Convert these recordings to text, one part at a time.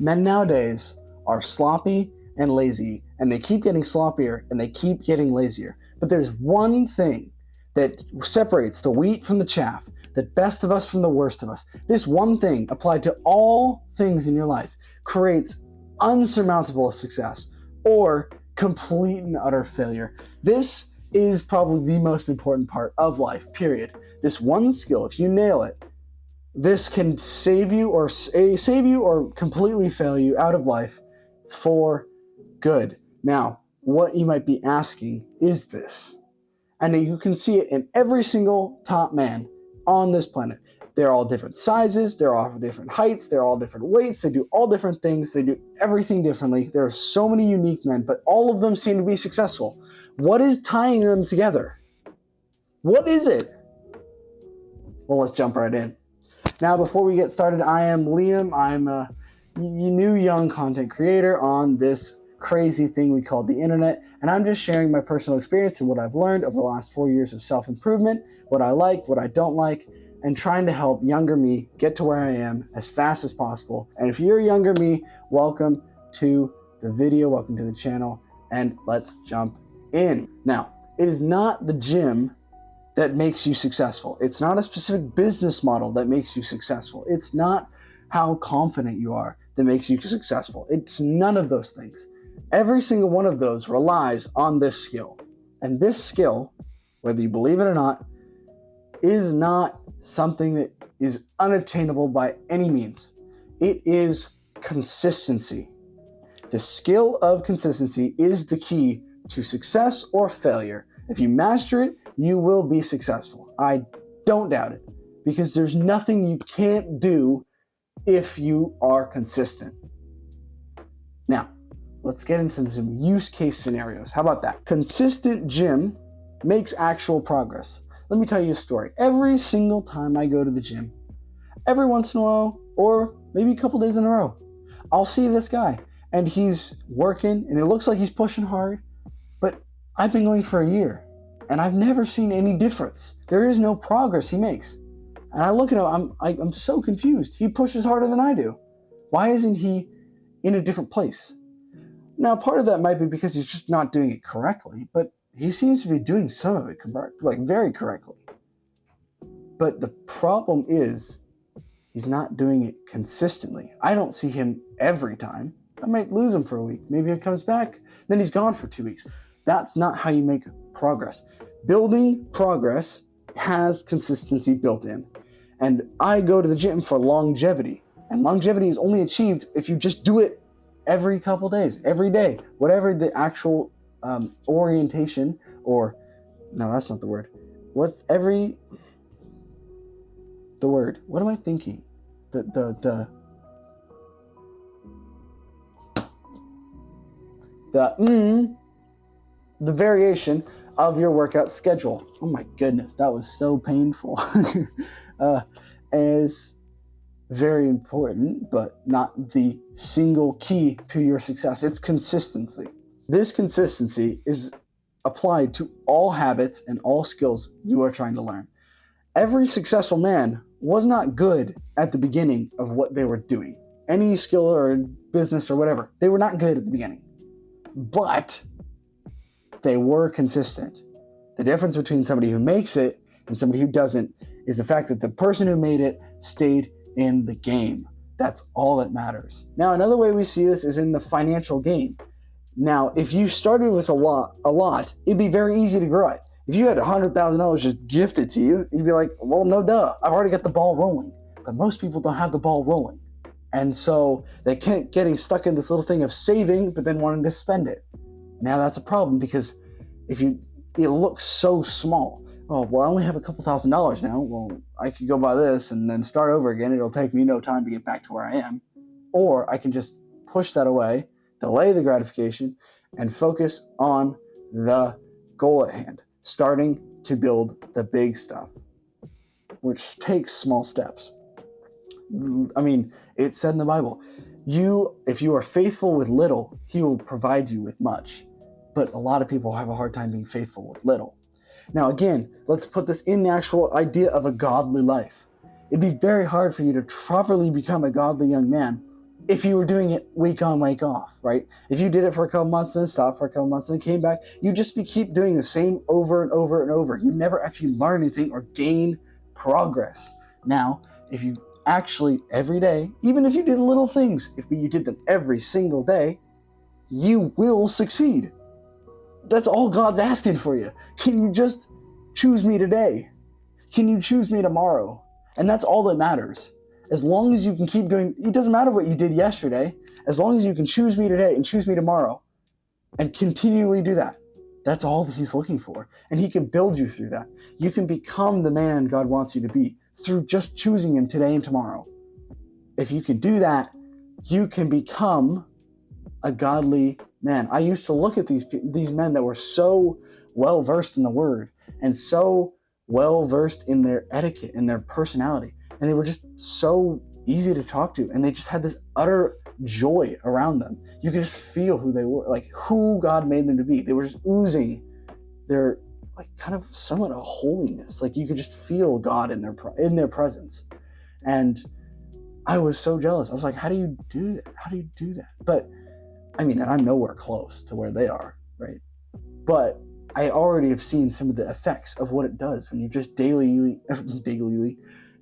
Men nowadays are sloppy and lazy, and they keep getting sloppier and they keep getting lazier. But there's one thing that separates the wheat from the chaff, the best of us from the worst of us. This one thing, applied to all things in your life, creates unsurmountable success or complete and utter failure. This is probably the most important part of life, period. This one skill, if you nail it, this can save you or completely fail you out of life for good. Now, what you might be asking is this, and you can see it in every single top man on this planet. They're all different sizes, they're all different heights, they're all different weights, they do all different things, they do everything differently. There are so many unique men, but all of them seem to be successful. What is tying them together? What is it? Well, let's jump right in. Now, before we get started, I am Liam. I'm a new young content creator on this crazy thing we call the internet, and I'm just sharing my personal experience and what I've learned over the last 4 years of self-improvement, what I like, what I don't like, and trying to help younger me get to where I am as fast as possible. And if you're younger me, welcome to the video, welcome to the channel, and let's jump in. Now, it is not the gym that makes you successful. It's not a specific business model that makes you successful. It's not how confident you are that makes you successful. It's none of those things. Every single one of those relies on this skill. And this skill, whether you believe it or not, is not something that is unattainable by any means. It is consistency. The skill of consistency is the key to success or failure. If you master it, you will be successful. I don't doubt it, because there's nothing you can't do if you are consistent. Now, let's get into some use case scenarios. How about that? Consistent gym makes actual progress. Let me tell you a story. Every single time I go to the gym, every once in a while, or maybe a couple days in a row, I'll see this guy, and he's working, and it looks like he's pushing hard, but I've been going for a year, and I've never seen any difference. There is no progress he makes. And I look at him, I'm so confused. He pushes harder than I do. Why isn't he in a different place? Now, part of that might be because he's just not doing it correctly, but he seems to be doing some of it very correctly. But the problem is he's not doing it consistently. I don't see him every time. I might lose him for a week. Maybe he comes back, then he's gone for 2 weeks. That's not how you make progress. Building progress has consistency built in. And I go to the gym for longevity. And longevity is only achieved if you just do it every couple days, every day, whatever the actual orientation, or no, that's not the word. What's the word? What am I thinking? The variation of your workout schedule. Oh my goodness, that was so painful. Is very important, but not the single key to your success. It's consistency. This consistency is applied to all habits and all skills you are trying to learn. Every successful man was not good at the beginning of what they were doing. Any skill or business or whatever, they were not good at the beginning. But they were consistent. The difference between somebody who makes it and somebody who doesn't is the fact that the person who made it stayed in the game. That's all that matters. Now, another way we see this is in the financial game. Now, if you started with a lot, it'd be very easy to grow it. If you had $100,000 just gifted to you, you'd be like, well, no duh, I've already got the ball rolling. But most people don't have the ball rolling. And so they can't getting stuck in this little thing of saving, but then wanting to spend it. Now that's a problem, because it looks so small. Oh, well, I only have a couple $1,000s now. Well, I could go buy this and then start over again. It'll take me no time to get back to where I am. Or I can just push that away, delay the gratification, and focus on the goal at hand, starting to build the big stuff, which takes small steps. I mean, it's said in the Bible, if you are faithful with little, he will provide you with much. But a lot of people have a hard time being faithful with little. Now, again, let's put this in the actual idea of a godly life. It'd be very hard for you to properly become a godly young man if you were doing it week on, week off, right? If you did it for a couple months and then stopped for a couple months and then came back, you just keep doing the same over and over and over. You never actually learn anything or gain progress. Now, if you actually every day, even if you did little things, if you did them every single day, you will succeed. That's all God's asking for you. Can you just choose me today? Can you choose me tomorrow? And that's all that matters. As long as you can keep doing, it doesn't matter what you did yesterday, as long as you can choose me today and choose me tomorrow and continually do that. That's all that he's looking for. And he can build you through that. You can become the man God wants you to be through just choosing him today and tomorrow. If you can do that, you can become a godly man. I used to look at these men that were so well versed in the word and so well versed in their etiquette and their personality, and they were just so easy to talk to, and they just had this utter joy around them. You could just feel who they were, like who God made them to be. They were just oozing their like kind of somewhat a holiness. Like you could just feel God in their presence. And I was so jealous. I was like, how do you do that? How do you do that? But I mean, and I'm nowhere close to where they are, right? But I already have seen some of the effects of what it does when you just daily,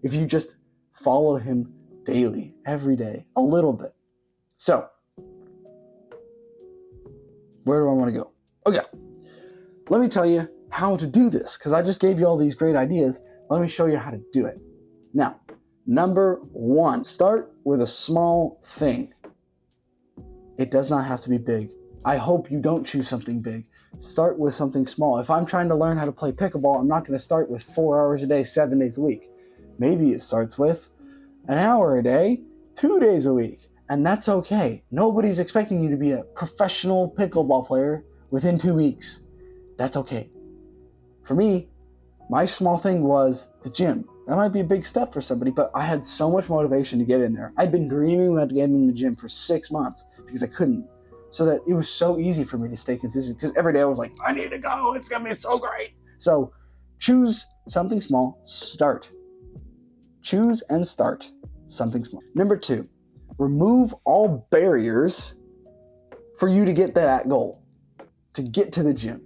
if you just follow him daily, every day, a little bit. So, where do I want to go? Okay, let me tell you how to do this, because I just gave you all these great ideas. Let me show you how to do it. Now, number one, start with a small thing. It does not have to be big. I hope you don't choose something big. Start with something small. If I'm trying to learn how to play pickleball, I'm not going to start with 4 hours a day, 7 days a week. Maybe it starts with an hour a day, 2 days a week. And that's okay. Nobody's expecting you to be a professional pickleball player within 2 weeks. That's okay. For me, my small thing was the gym. That might be a big step for somebody, but I had so much motivation to get in there. I'd been dreaming about getting in the gym for 6 months because I couldn't. So that it was so easy for me to stay consistent, because every day I was like, I need to go. It's going to be so great. So choose something small. Start. Choose and start something small. Number 2, remove all barriers for you to get to that goal, to get to the gym.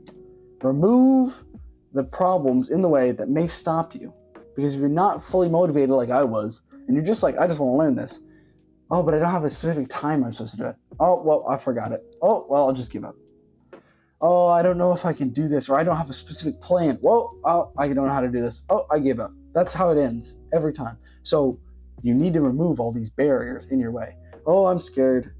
Remove the problems in the way that may stop you. Because if you're not fully motivated like I was, and you're just like, I just want to learn this. Oh, but I don't have a specific time I'm supposed to do it. Oh, well, I forgot it. Oh, well, I'll just give up. Oh, I don't know if I can do this, or I don't have a specific plan. Whoa, oh, I don't know how to do this. Oh, I give up. That's how it ends every time. So you need to remove all these barriers in your way. Oh, I'm scared.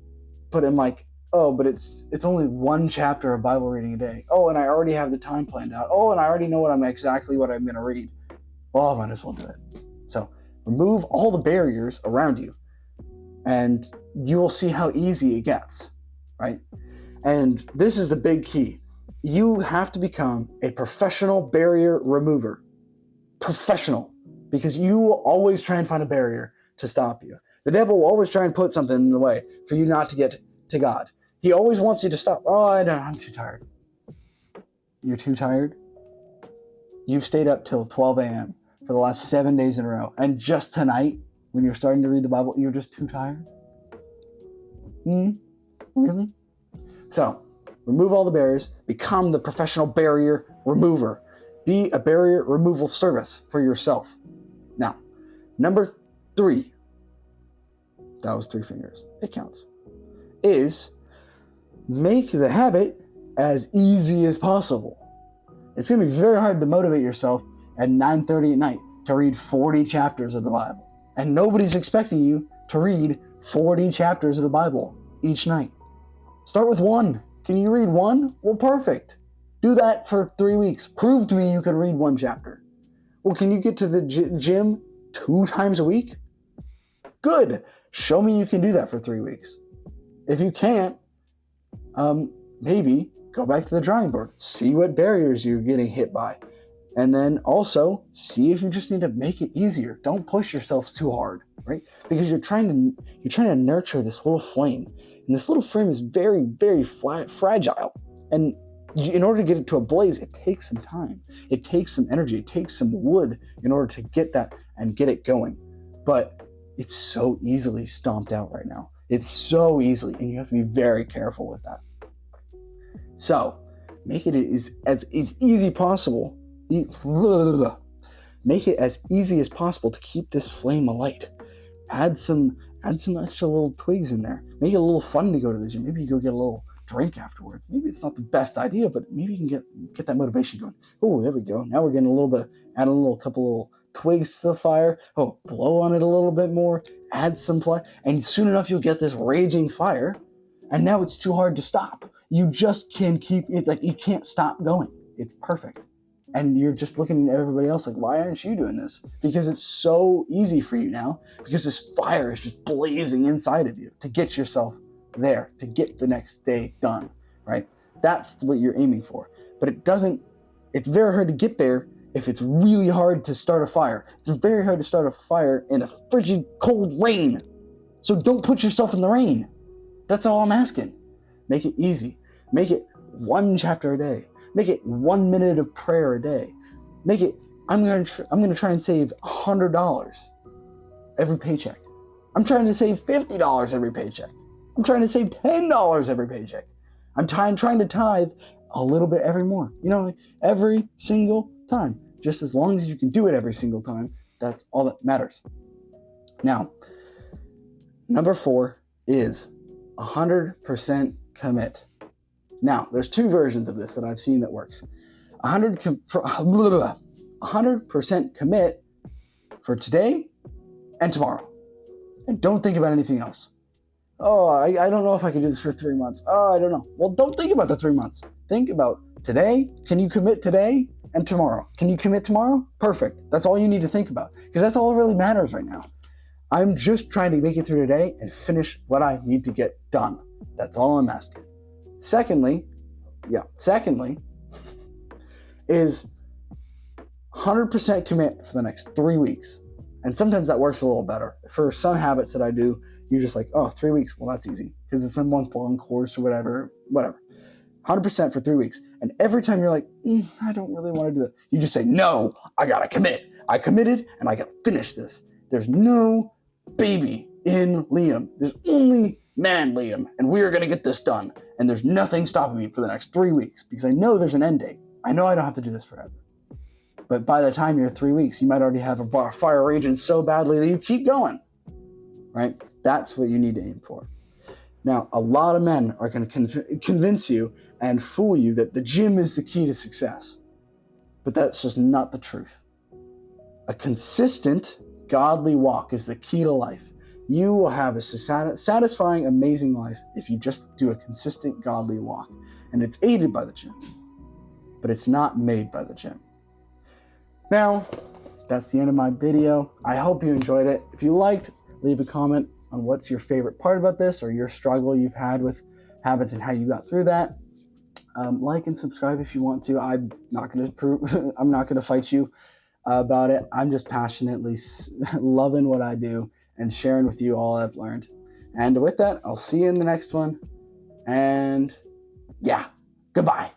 But I'm like, oh, but it's only 1 chapter of Bible reading a day. Oh, and I already have the time planned out. Oh, and I already know exactly what I'm going to read. Well, I might as well do it. So remove all the barriers around you, and you will see how easy it gets, right? And this is the big key. You have to become a professional barrier remover. Professional. Because you will always try and find a barrier to stop you. The devil will always try and put something in the way for you not to get to God. He always wants you to stop. Oh, I'm too tired. You're too tired? You've stayed up till 12 a.m. for the last 7 days in a row. And just tonight, when you're starting to read the Bible, you're just too tired? Really? So, remove all the barriers. Become the professional barrier remover. Be a barrier removal service for yourself. Now, number 3, that was 3 fingers, it counts, is make the habit as easy as possible. It's going to be very hard to motivate yourself at 9:30 at night to read 40 chapters of the Bible. And nobody's expecting you to read 40 chapters of the Bible each night. Start with 1. Can you read 1? Well, perfect. Do that for 3 weeks. Prove to me you can read 1 chapter. Well, can you get to the gym 2 times a week? Good. Show me you can do that for 3 weeks. If you can't, maybe go back to the drawing board. See what barriers you're getting hit by. And then also see if you just need to make it easier. Don't push yourself too hard, right? Because you're trying to nurture this little flame. And this little flame is very, very fragile. And in order to get it to a blaze, it takes some time. It takes some energy. It takes some wood in order to get that and get it going. But it's so easily stomped out right now. It's so easily, and you have to be very careful with that. So make it as easy possible. Make it as easy as possible to keep this flame alight. Add some extra little twigs in there. Make it a little fun to go to the gym. Maybe you go get a little drink afterwards. Maybe it's not the best idea, but maybe you can get that motivation going. Oh, there we go. Now we're getting a little bit, add a couple little twigs to the fire. Oh, blow on it a little bit more. Add some fire, and soon enough you'll get this raging fire. And now it's too hard to stop. You just can keep it, like you can't stop going. It's perfect. And you're just looking at everybody else like, why aren't you doing this? Because it's so easy for you now, because this fire is just blazing inside of you to get yourself there, to get the next day done, right? That's what you're aiming for. But it's very hard to get there if it's really hard to start a fire. It's very hard to start a fire in a frigid, cold rain. So don't put yourself in the rain. That's all I'm asking. Make it easy. Make it one chapter a day. Make it 1 minute of prayer a day. Make it, I'm going to try and save $100 every paycheck. I'm trying to save $50 every paycheck. I'm trying to save $10 every paycheck. I'm trying to tithe a little bit every more. Every single time. Just as long as you can do it every single time, that's all that matters. Now, number 4 is 100% commit. Now, there's 2 versions of this that I've seen that works. 100% commit for today and tomorrow. And don't think about anything else. Oh, I don't know if I can do this for 3 months. Oh, I don't know. Well, don't think about the 3 months. Think about today. Can you commit today and tomorrow? Can you commit tomorrow? Perfect. That's all you need to think about, because that's all that really matters right now. I'm just trying to make it through today and finish what I need to get done. That's all I'm asking. Secondly, is 100% commit for the next 3 weeks. And sometimes that works a little better. For some habits that I do, you're just like, oh, 3 weeks. Well, that's easy because it's a month-long course or whatever. 100% for 3 weeks. And every time you're like, I don't really want to do that, you just say, no, I got to commit. I committed and I got to finish this. There's no baby in Liam. There's only man Liam, and we are going to get this done. And there's nothing stopping me for the next 3 weeks because I know there's an end date. I know I don't have to do this forever. But by the time you're 3 weeks, you might already have a fire raging so badly that you keep going, right? That's what you need to aim for. Now, a lot of men are going to convince you and fool you that the gym is the key to success. But that's just not the truth. A consistent, godly walk is the key to life. You will have a satisfying, amazing life if you just do a consistent, godly walk. And it's aided by the gym, but it's not made by the gym. Now, that's the end of my video. I hope you enjoyed it. If you liked, leave a comment on what's your favorite part about this or your struggle you've had with habits and how you got through that. Like and subscribe if you want to. I'm not going to fight you about it. I'm just passionately loving what I do and sharing with you all I've learned. And with that, I'll see you in the next one. And yeah, goodbye.